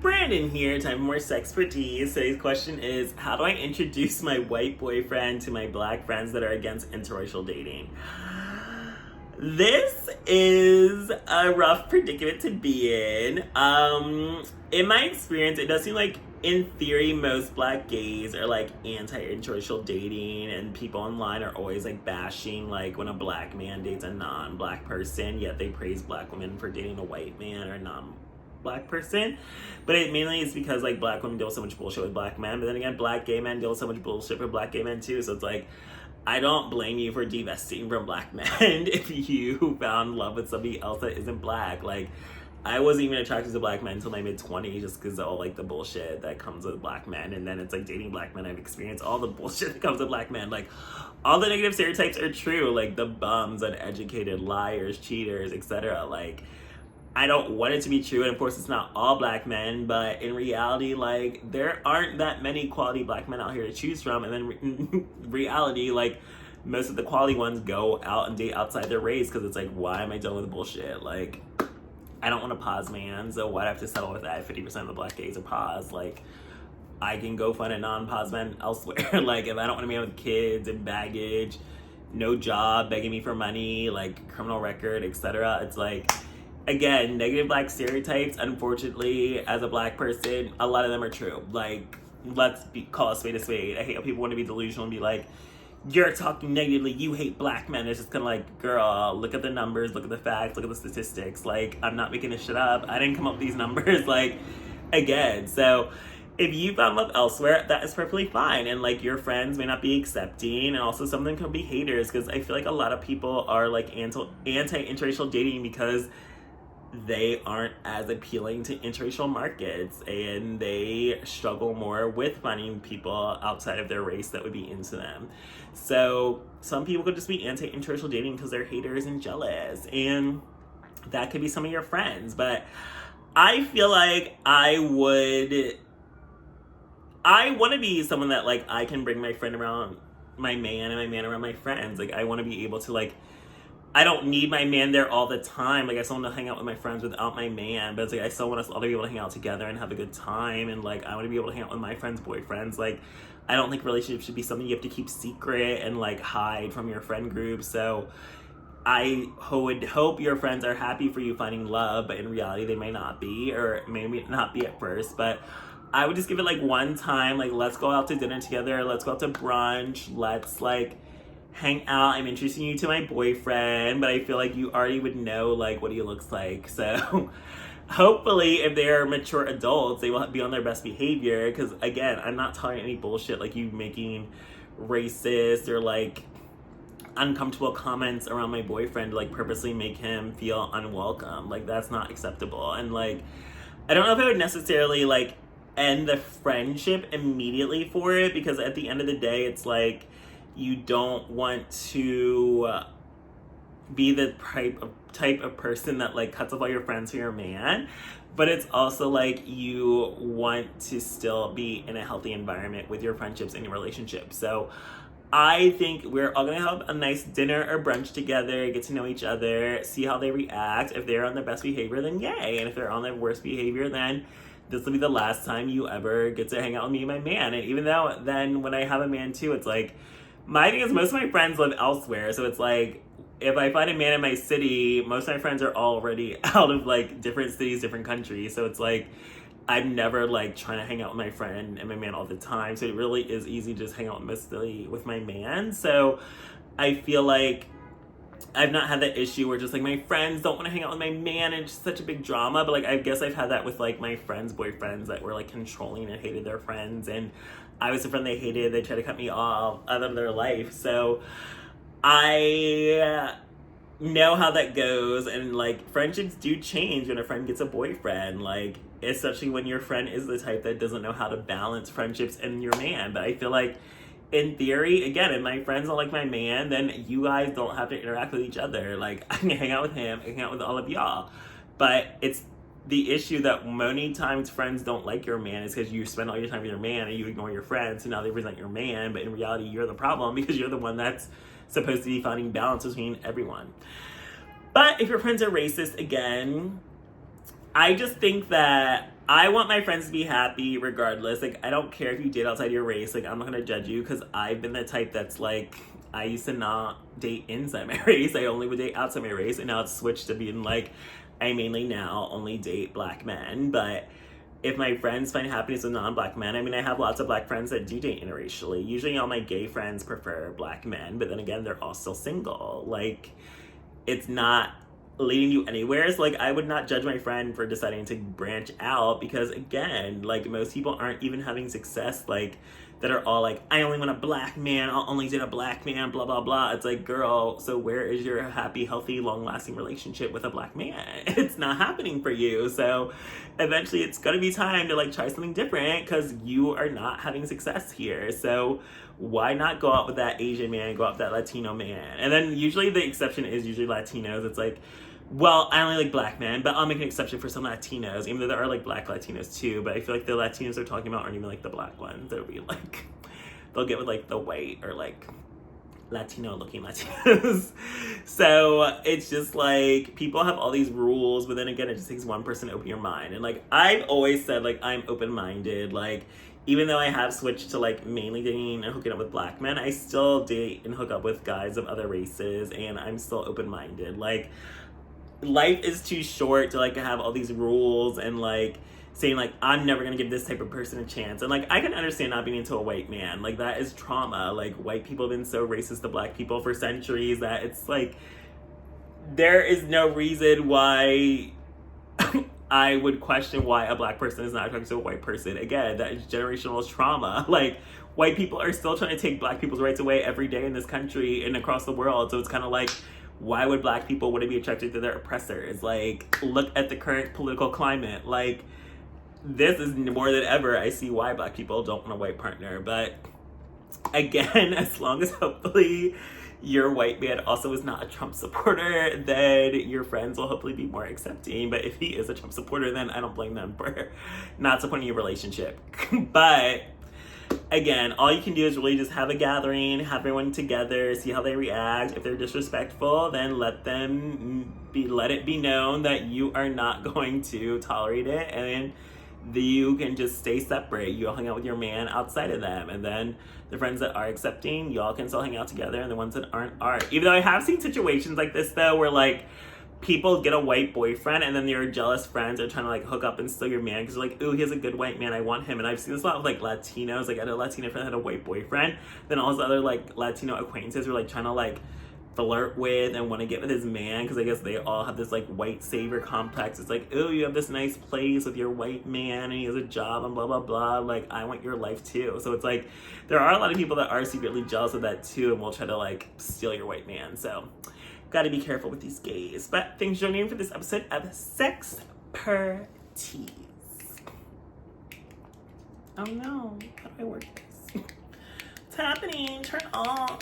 Brandon here, time for more SexxxPerTease. Today's question is, how do I introduce my white boyfriend to my black friends that are against interracial dating? This is a rough predicament to be in. In my experience, it does seem like, in theory, most black gays are like anti-interracial dating, and people online are always like bashing like when a black man dates a non-black person, yet they praise black women for dating a white man or non-black person. But it mainly is because like black women deal with so much bullshit with black men, but then again, black gay men deal with so much bullshit with black gay men too. So it's like, I don't blame you for divesting from black men if you found love with somebody else that isn't black. Like, I wasn't even attracted to black men until my mid-20s just because of all like the bullshit that comes with black men. And then it's like dating black men, I've experienced all the bullshit that comes with black men. Like, all the negative stereotypes are true, like the bums, uneducated, liars, cheaters, etc. Like, I don't want it to be true, and of course it's not all black men, but in reality, like, there aren't that many quality black men out here to choose from. And then reality, like, most of the quality ones go out and date outside their race because it's like, why am I dealing with bullshit? Like, I don't want a pause man, so why'd I have to settle with that? 50% of the black gays are pause. Like, I can go find a non-pause man elsewhere. Like, if I don't want to be with kids and baggage, no job, begging me for money, like criminal record, etc. It's like, again, negative black stereotypes, unfortunately, as a black person, a lot of them are true. Like, call a spade a spade. I hate how people want to be delusional and be like, you're talking negatively, you hate black men. It's just kind of like, girl, look at the numbers, look at the facts, look at the statistics. Like, I'm not making this shit up. I didn't come up with these numbers. Like, again, so if you found love elsewhere, that is perfectly fine. And like, your friends may not be accepting, and also some of them could be haters, because I feel like a lot of people are like anti-interracial dating because they aren't as appealing to interracial markets, and they struggle more with finding people outside of their race that would be into them. So some people could just be anti-interracial dating because they're haters and jealous, and that could be some of your friends. But I feel like I want to be someone that like I can bring my friend around my man and my man around my friends. Like, I want to be able to, like, I don't need my man there all the time. Like, I still want to hang out with my friends without my man, but it's like I still want us all to be able to hang out together and have a good time. And like, I want to be able to hang out with my friends' boyfriends. Like, I don't think relationships should be something you have to keep secret and like hide from your friend group. So I would hope your friends are happy for you finding love, but in reality they may not be, or maybe not be at first. But I would just give it like one time. Like, let's go out to dinner together, let's go out to brunch, let's like hang out. I'm introducing you to my boyfriend, but I feel like you already would know like what he looks like. So hopefully, if they're mature adults, they will be on their best behavior, because again, I'm not telling any bullshit like you making racist or like uncomfortable comments around my boyfriend to like purposely make him feel unwelcome. Like, that's not acceptable. And like, I don't know if I would necessarily like end the friendship immediately for it, because at the end of the day, it's like, you don't want to be the type of person that like cuts off all your friends for your man, but it's also like you want to still be in a healthy environment with your friendships and your relationships. So I think we're all gonna have a nice dinner or brunch together, get to know each other, see how they react. If they're on their best behavior, then yay. And if they're on their worst behavior, then this will be the last time you ever get to hang out with me and my man. And even though then when I have a man too, it's like, my thing is most of my friends live elsewhere. So it's like, if I find a man in my city, most of my friends are already out of like different cities, different countries. So it's like, I'm never like trying to hang out with my friend and my man all the time. So it really is easy to just hang out mostly with my man. So I feel like I've not had that issue where just like my friends don't want to hang out with my man and it's just such a big drama. But like, I guess I've had that with like my friends' boyfriends that were like controlling and hated their friends, and I was the friend they hated. They tried to cut me off out of their life. So I know how that goes, and like, friendships do change when a friend gets a boyfriend, like, especially when your friend is the type that doesn't know how to balance friendships and your man. But I feel like, in theory, again, if my friends don't like my man, then you guys don't have to interact with each other. Like, I can hang out with him, I can hang out with all of y'all. But it's the issue that many times friends don't like your man is because you spend all your time with your man and you ignore your friends, and now they resent your man. But in reality, you're the problem because you're the one that's supposed to be finding balance between everyone. But if your friends are racist, again, I just think that I want my friends to be happy regardless. Like, I don't care if you date outside your race. Like, I'm not gonna judge you because I've been the type that's like, I used to not date inside my race. I only would date outside my race, and now it's switched to being like, I mainly now only date black men. But if my friends find happiness with non-black men, I mean, I have lots of black friends that do date interracially. Usually all my gay friends prefer black men, but then again, they're all still single. Like, it's not leading you anywhere. So like, I would not judge my friend for deciding to branch out because again, like, most people aren't even having success, like, that are all like, I only want a black man, I'll only date a black man, blah blah blah. It's like, girl, so where is your happy, healthy, long-lasting relationship with a black man? It's not happening for you. So eventually it's gonna be time to like try something different because you are not having success here. So why not go out with that Asian man, go out with that Latino man? And then usually the exception is usually Latinos. It's like, well, I only like black men, but I'll make an exception for some Latinos, even though there are like black Latinos too. But I feel like the Latinos they're talking about aren't even like the black ones. They'll be like, they'll get with like the white or like Latino looking Latinos. So it's just like, people have all these rules, but then again, it just takes one person to open your mind. And like, I've always said, like, I'm open-minded. Like, even though I have switched to like mainly dating and hooking up with black men, I still date and hook up with guys of other races, and I'm still open-minded. Like, life is too short to like have all these rules and like saying like, I'm never gonna give this type of person a chance. And like, I can understand not being into a white man. Like, that is trauma. Like, white people have been so racist to black people for centuries that it's like, there is no reason why I would question why a black person is not attracted to a white person. Again, that is generational trauma. Like, white people are still trying to take black people's rights away every day in this country and across the world. So it's kind of like, why would black people want to be attracted to their oppressors? Like, look at the current political climate. Like, this is more than ever, I see why black people don't want a white partner. But again, as long as hopefully your white man also is not a Trump supporter, then your friends will hopefully be more accepting. But if he is a Trump supporter, then I don't blame them for not supporting your relationship. But again, all you can do is really just have a gathering, have everyone together, see how they react. If they're disrespectful, then let it be known that you are not going to tolerate it, and you can just stay separate. You'll hang out with your man outside of them, and then the friends that are accepting, y'all can still hang out together, and the ones that aren't. Even though I have seen situations like this though, where like, people get a white boyfriend and then your jealous friends are trying to like hook up and steal your man because they're like, ooh, he has a good white man, I want him. And I've seen this a lot of like Latinos. Like, I had a Latino friend that had a white boyfriend, then all his other like Latino acquaintances were like trying to like flirt with and want to get with his man because I guess they all have this like white savior complex. It's like, ooh, you have this nice place with your white man and he has a job and blah blah blah, like, I want your life too. So it's like, there are a lot of people that are secretly jealous of that too and will try to like steal your white man. So gotta be careful with these gays. But thanks for joining me for this episode of SexxxPerTease. Oh no, how do I work this? It's happening, turn off.